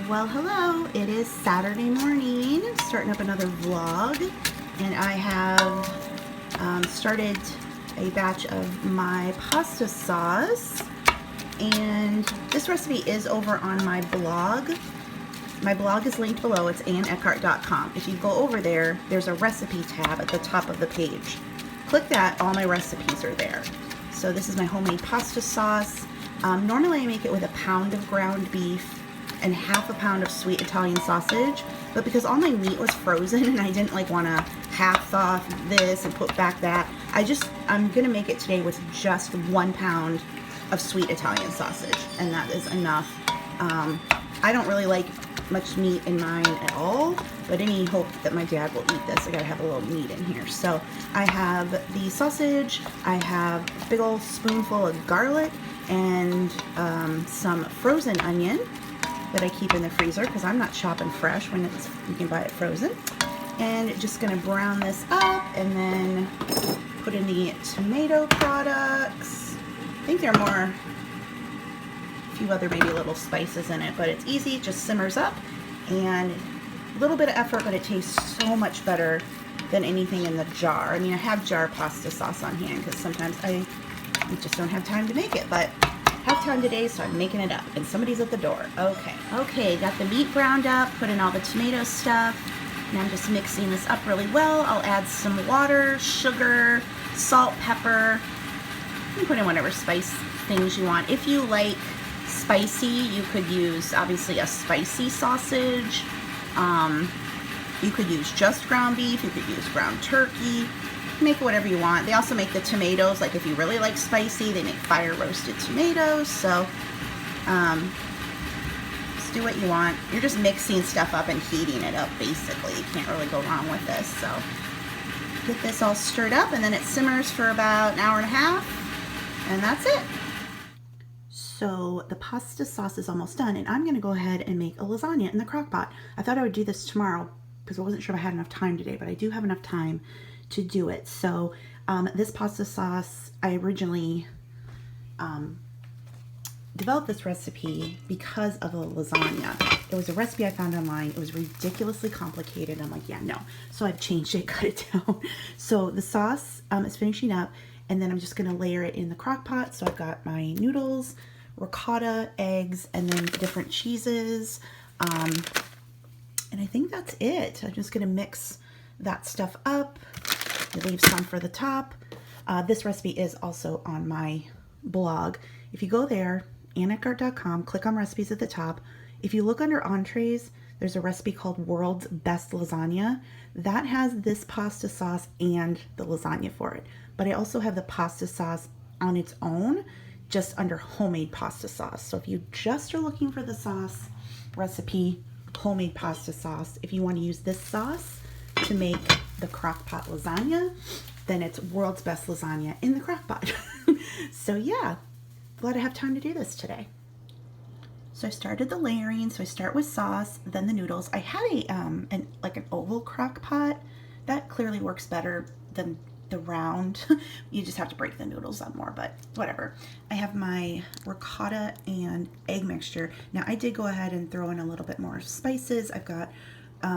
Well, hello. It is Saturday morning, starting up another vlog, and I have started a batch of my pasta sauce, and this recipe is over on my blog. My blog is linked below. It's AnnEckhart.com. If you go over there, there's a recipe tab at the top of the page. Click that, all my recipes are there. So this is my homemade pasta sauce. Normally I make it with a pound of ground beef and half a pound of sweet Italian sausage, but because all my meat was frozen and I didn't want to half thaw this and put back that, I'm gonna make it today with just 1 pound of sweet Italian sausage, and that is enough. I don't really like much meat in mine at all, but any hope that my dad will eat this, I gotta have a little meat in here. So I have the sausage, I have a big old spoonful of garlic, and some frozen onion that I keep in the freezer because I'm not shopping fresh when you can buy it frozen. And just gonna brown this up and then put in the tomato products. I think there are a few other maybe little spices in it, but it's easy, it just simmers up, and a little bit of effort, but it tastes so much better than anything in the jar. I mean, I have jar pasta sauce on hand because sometimes I just don't have time to make it, but I have time today, so I'm making it up, and somebody's at the door. Okay, got the meat browned up, put in all the tomato stuff, and I'm just mixing this up really well. I'll add some water, sugar, salt, pepper. You can put in whatever spice things you want. If you like spicy, you could use obviously a spicy sausage. You could use just ground beef, you could use ground turkey. Make whatever you want. They also make the tomatoes, like if you really like spicy, they make fire roasted tomatoes. So just do what you want. You're just mixing stuff up and heating it up basically. You can't really go wrong with this. So get this all stirred up, and then it simmers for about an hour and a half, and that's it. So the pasta sauce is almost done, and I'm gonna go ahead and make a lasagna in the crock pot. I thought I would do this tomorrow because I wasn't sure if I had enough time today, but I do have enough time to do it. So this pasta sauce, I originally developed this recipe because of a lasagna. It was a recipe I found online. It was ridiculously complicated. I'm like, yeah, no. So I've changed it, cut it down. So the sauce is finishing up, and then I'm just gonna layer it in the crock pot. So I've got my noodles, ricotta, eggs, and then different cheeses. And I think that's it. I'm just gonna mix that stuff up. Leave some for the top. This recipe is also on my blog. If you go there, AnnEckhart.com, click on recipes at the top. If you look under entrees, there's a recipe called World's Best Lasagna. That has this pasta sauce and the lasagna for it. But I also have the pasta sauce on its own, just under homemade pasta sauce. So if you just are looking for the sauce recipe, homemade pasta sauce, if you want to use this sauce to make the crock pot lasagna, then it's World's Best Lasagna in the crock pot. So yeah, glad I have time to do this today. So I started the layering. So I start with sauce, then the noodles. I had an oval crock pot. That clearly works better than the round. You just have to break the noodles up more, but whatever. I have my ricotta and egg mixture. Now I did go ahead and throw in a little bit more spices. I've got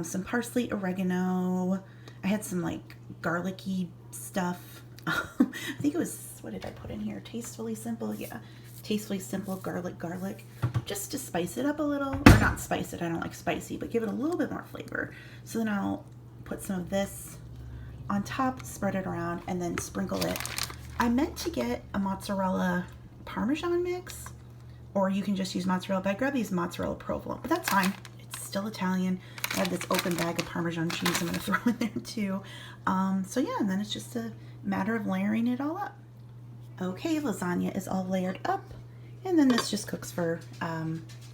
some parsley, oregano. I had some like garlicky stuff. I think it was, what did I put in here? Tastefully Simple. Yeah, Tastefully Simple garlic, just to spice it up a little, or not spice it, I don't like spicy, but give it a little bit more flavor. So then I'll put some of this on top, spread it around, and then sprinkle it. I meant to get a mozzarella Parmesan mix, or you can just use mozzarella, but I grabbed these mozzarella provolone, but that's fine. It's still Italian. I have this open bag of Parmesan cheese I'm gonna throw in there too. So yeah, and then it's just a matter of layering it all up. Okay, lasagna is all layered up, and then this just cooks for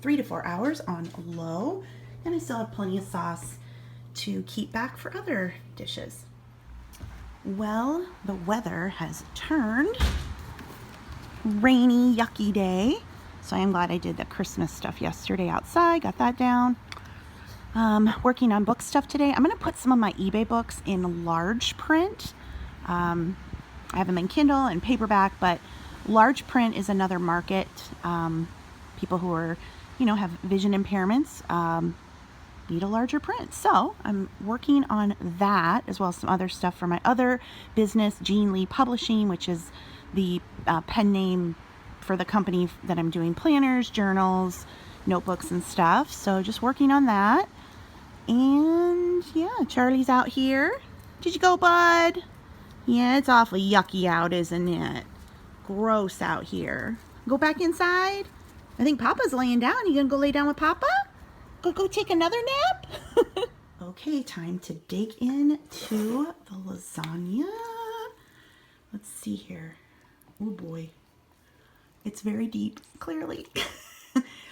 3 to 4 hours on low, and I still have plenty of sauce to keep back for other dishes. Well, the weather has turned. Rainy, yucky day. So I am glad I did the Christmas stuff yesterday outside, got that down. Working on book stuff today. I'm gonna put some of my eBay books in large print. I have them in Kindle and paperback, but large print is another market. People who are, have vision impairments, need a larger print. So I'm working on that, as well as some other stuff for my other business, Jean Lee Publishing, which is the pen name for the company that I'm doing planners, journals, notebooks, and stuff. So just working on that. And yeah, Charlie's out here. Did you go, bud? Yeah, it's awfully yucky out, isn't it? Gross out here. Go back inside. I think Papa's laying down. You gonna go lay down with Papa? Go take another nap? Okay, time to dig into the lasagna. Let's see here. Oh boy. It's very deep, clearly.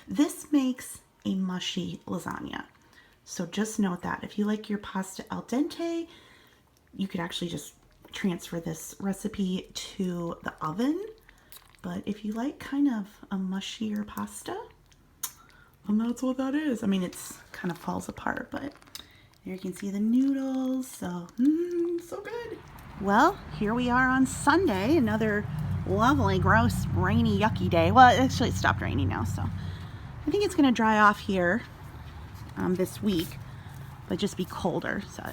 This makes a mushy lasagna. So just note that. If you like your pasta al dente, you could actually just transfer this recipe to the oven. But if you like kind of a mushier pasta, and that's what that is. I mean, it's kind of falls apart, but there you can see the noodles. So, so good. Well, here we are on Sunday, another lovely, gross, rainy, yucky day. Well, actually it stopped raining now, so I think it's gonna dry off here this week, but just be colder. So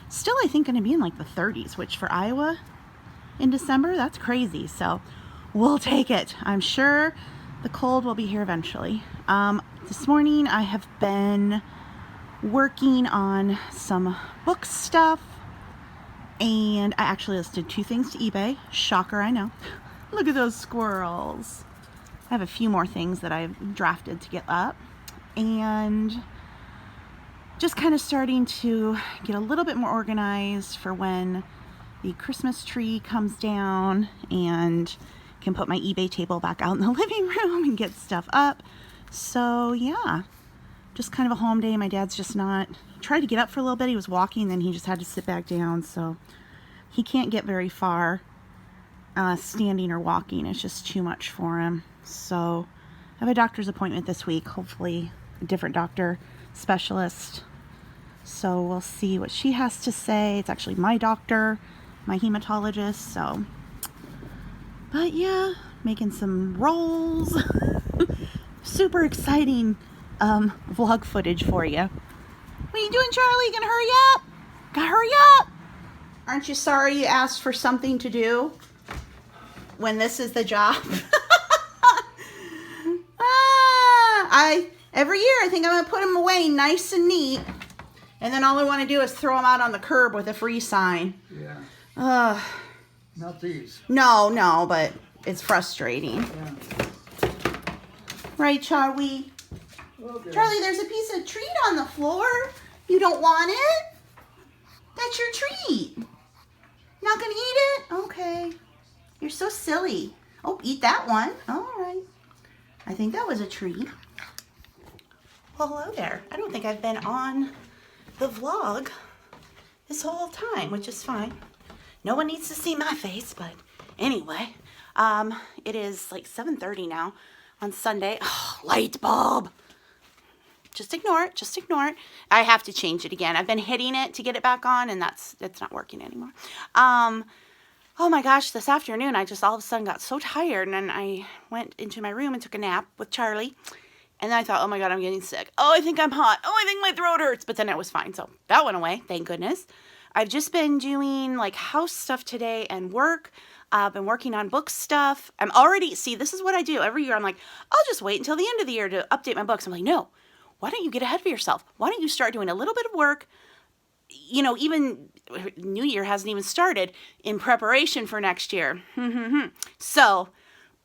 still, I think gonna be in like the 30s, which for Iowa in December, that's crazy. So we'll take it. I'm sure the cold will be here eventually. This morning I have been working on some book stuff, and I actually listed 2 things to eBay. Shocker, I know. Look at those squirrels. I have a few more things that I've drafted to get up, and just kind of starting to get a little bit more organized for when the Christmas tree comes down, and can put my eBay table back out in the living room and get stuff up. So yeah, just kind of a home day. My dad's just not, he tried to get up for a little bit. He was walking, then he just had to sit back down. So he can't get very far standing or walking. It's just too much for him. So I have a doctor's appointment this week, hopefully a different doctor, specialist. So we'll see what she has to say. It's actually my doctor, my hematologist. So, but yeah, making some rolls. Super exciting vlog footage for you. What are you doing, Charlie? You gonna hurry up? Gotta hurry up! Aren't you sorry you asked for something to do when this is the job? Every year I think I'm gonna put them away nice and neat, and then all I want to do is throw them out on the curb with a free sign. Yeah. Not these. No, but it's frustrating. Yeah. Right, Charlie? Okay. Charlie, there's a piece of treat on the floor. You don't want it? That's your treat. Not gonna eat it? Okay. You're so silly. Oh, eat that one. All right. I think that was a treat. Well, hello there. I don't think I've been on the vlog this whole time, which is fine. No one needs to see my face, but anyway, it is like 7:30 now on Sunday. Oh, light bulb. Just ignore it. Just ignore it. I have to change it again. I've been hitting it to get it back on, and that's not working anymore. Oh my gosh, this afternoon I just all of a sudden got so tired, and then I went into my room and took a nap with Charlie. And then I thought, oh my God, I'm getting sick. Oh, I think I'm hot. Oh, I think my throat hurts. But then it was fine. So that went away. Thank goodness. I've just been doing like house stuff today and work. I've been working on book stuff. I'm already, see, this is what I do every year. I'm like, I'll just wait until the end of the year to update my books. I'm like, no, why don't you get ahead of yourself? Why don't you start doing a little bit of work? You know, even New Year hasn't even started in preparation for next year. So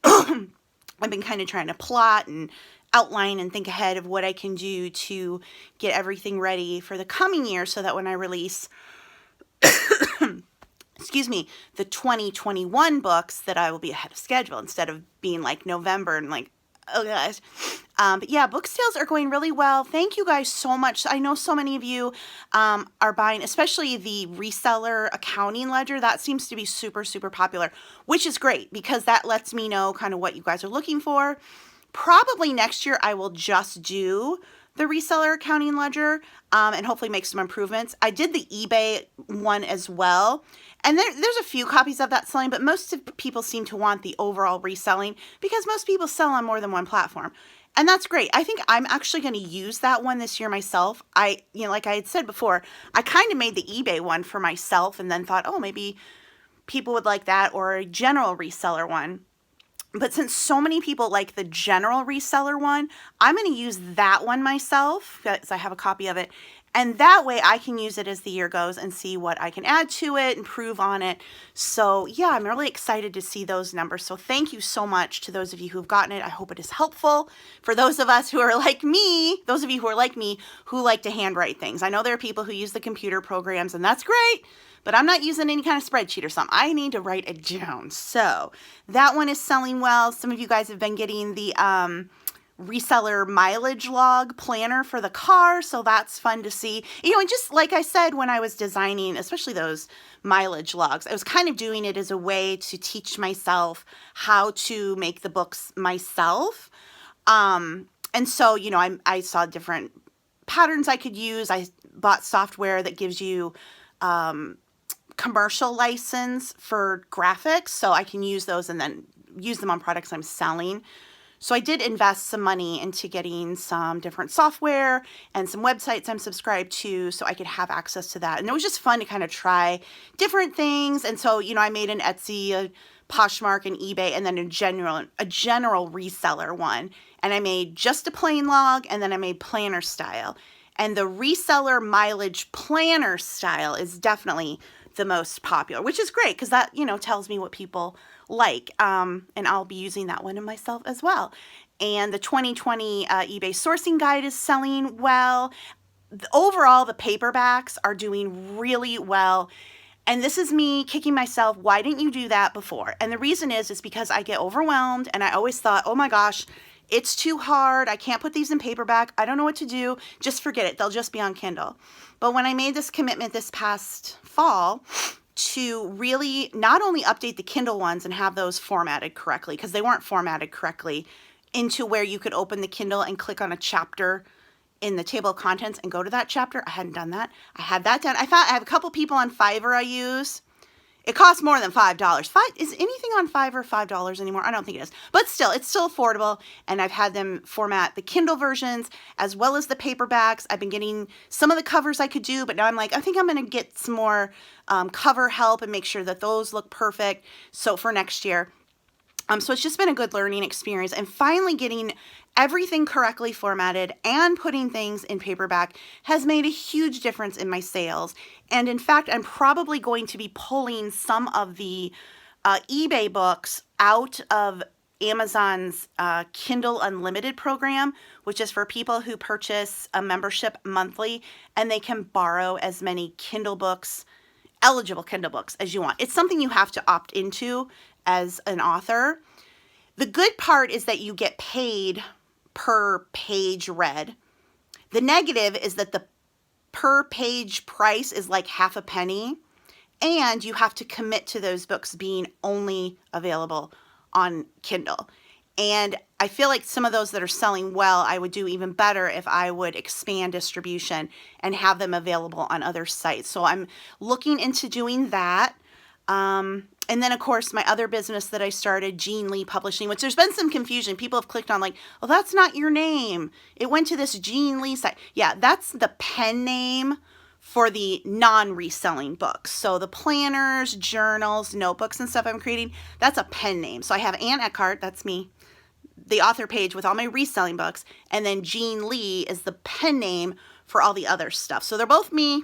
I've been kind of trying to plot and outline and think ahead of what I can do to get everything ready for the coming year, so that when I release excuse me, the 2021 books, that I will be ahead of schedule instead of being like November and like, oh gosh. But yeah, book sales are going really well. Thank you guys so much. I know so many of you are buying, especially the reseller accounting ledger. That seems to be super, super popular, which is great because that lets me know kind of what you guys are looking for. Probably next year I will just do the reseller accounting ledger and hopefully make some improvements. I did the eBay one as well, and there's a few copies of that selling, but most of people seem to want the overall reselling because most people sell on more than one platform. And that's great. I think I'm actually going to use that one this year myself. Like I had said before, I kind of made the eBay one for myself and then thought, oh, maybe people would like that, or a general reseller one. But since so many people like the general reseller one, I'm going to use that one myself because I have a copy of it. And that way I can use it as the year goes and see what I can add to it, improve on it. So yeah, I'm really excited to see those numbers. So thank you so much to those of you who've gotten it. I hope it is helpful for those of us who are like me, those of you who are like me, who like to handwrite things. I know there are people who use the computer programs, and that's great, but I'm not using any kind of spreadsheet or something. I need to write it down. So that one is selling well. Some of you guys have been getting the reseller mileage log planner for the car, so that's fun to see. And just like I said, when I was designing, especially those mileage logs, I was kind of doing it as a way to teach myself how to make the books myself. And so, I saw different patterns I could use. I bought software that gives you commercial license for graphics, so I can use those and then use them on products I'm selling. So I did invest some money into getting some different software and some websites I'm subscribed to so I could have access to that. And it was just fun to kind of try different things. And so, I made an Etsy, a Poshmark, and eBay, and then a general reseller one. And I made just a plain log, and then I made planner style. And the reseller mileage planner style is definitely the most popular, which is great because that, tells me what people like. And I'll be using that one in myself as well. And the 2020 eBay sourcing guide is selling well. Overall, the paperbacks are doing really well. And this is me kicking myself. Why didn't you do that before? And the reason is because I get overwhelmed, and I always thought, oh my gosh, it's too hard. I can't put these in paperback. I don't know what to do. Just forget it. They'll just be on Kindle. But when I made this commitment this past fall to really not only update the Kindle ones and have those formatted correctly, because they weren't formatted correctly, into where you could open the Kindle and click on a chapter in the table of contents and go to that chapter. I hadn't done that. I had that done. I have a couple people on Fiverr I use. It costs more than $5. Is anything on Fiverr $5 anymore? I don't think it is. But still, it's still affordable. And I've had them format the Kindle versions as well as the paperbacks. I've been getting some of the covers I could do, but now I'm like, I think I'm going to get some more cover help and make sure that those look perfect. So for next year. So it's just been a good learning experience, and finally getting everything correctly formatted and putting things in paperback has made a huge difference in my sales. And in fact, I'm probably going to be pulling some of the eBay books out of Amazon's Kindle Unlimited program, which is for people who purchase a membership monthly, and they can borrow as many eligible Kindle books as you want. It's something you have to opt into as an author. The good part is that you get paid per page read. The negative is that the per page price is like half a penny, and you have to commit to those books being only available on Kindle. And I feel like some of those that are selling well, I would do even better if I would expand distribution and have them available on other sites. So I'm looking into doing that. And then, of course, my other business that I started, Jean Lee Publishing, which there's been some confusion. People have clicked on like, oh, that's not your name. It went to this Jean Lee site. Yeah, that's the pen name for the non-reselling books. So the planners, journals, notebooks, and stuff I'm creating, that's a pen name. So I have Ann Eckhart, that's me, the author page with all my reselling books, and then Jean Lee is the pen name for all the other stuff. So they're both me.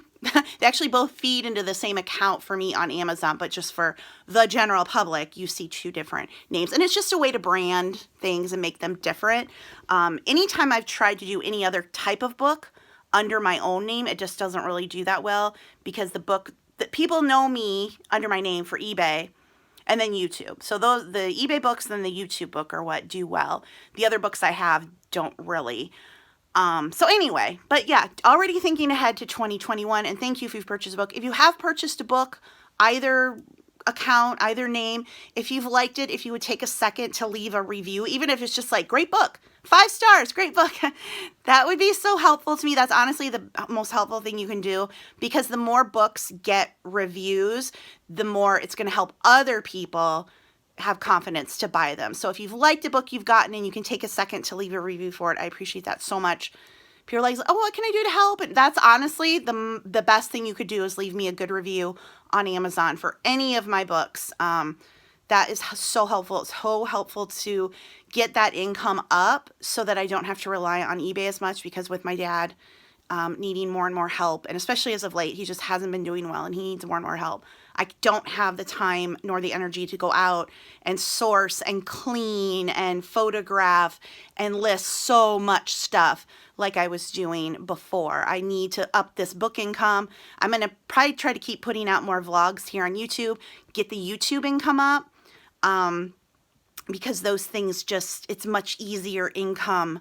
They actually both feed into the same account for me on Amazon, but just for the general public, you see two different names. And it's just a way to brand things and make them different. Anytime I've tried to do any other type of book under my own name, it just doesn't really do that well, because the people know me under my name for eBay and then YouTube. So the eBay books and the YouTube book are what do well. The other books I have don't really. So anyway, but yeah, already thinking ahead to 2021, and thank you if you've purchased a book. If you have purchased a book, either account, either name, if you've liked it, if you would take a second to leave a review, even if it's just like, great book, 5 stars, great book, that would be so helpful to me. That's honestly the most helpful thing you can do, because the more books get reviews, the more it's going to help other people have confidence to buy them. So if you've liked a book you've gotten and you can take a second to leave a review for it, I appreciate that so much. If you're like, oh, what can I do to help? And that's honestly the best thing you could do is leave me a good review on Amazon for any of my books. That is so helpful. It's so helpful to get that income up so that I don't have to rely on eBay as much, because with my dad needing more and more help, and especially as of late, he just hasn't been doing well and he needs more and more help. I don't have the time nor the energy to go out and source and clean and photograph and list so much stuff like I was doing before. I need to up this book income. I'm going to probably try to keep putting out more vlogs here on YouTube, get the YouTube income up, because those things just, it's much easier income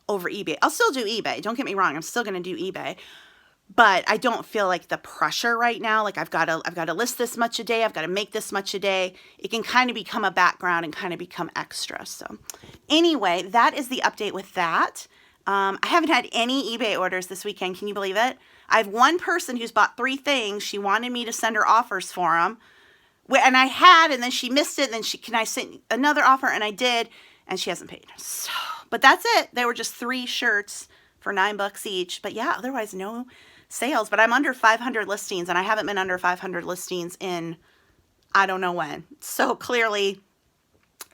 over eBay. I'll still do eBay. Don't get me wrong. I'm still going to do eBay. But I don't feel like the pressure right now. Like I've got to list this much a day. I've got to make this much a day. It can kind of become a background and kind of become extra. So anyway, that is the update with that. I haven't had any eBay orders this weekend. Can you believe it? I have one person who's bought 3 things. She wanted me to send her offers for them. And I had, and then she missed it. And then can I send another offer? And I did. And she hasn't paid. So, but that's it. They were just 3 shirts for $9 each. But yeah, otherwise no sales. But I'm under 500 listings, and I haven't been under 500 listings in I don't know when. So clearly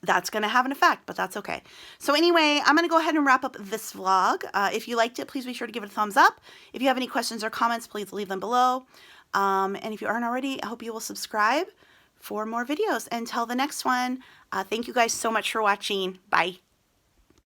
that's going to have an effect, but that's okay. So anyway, I'm going to go ahead and wrap up this vlog. If you liked it, please be sure to give it a thumbs up. If you have any questions or comments, please leave them below. And if you aren't already, I hope you will subscribe for more videos. Until the next one, thank you guys so much for watching. Bye.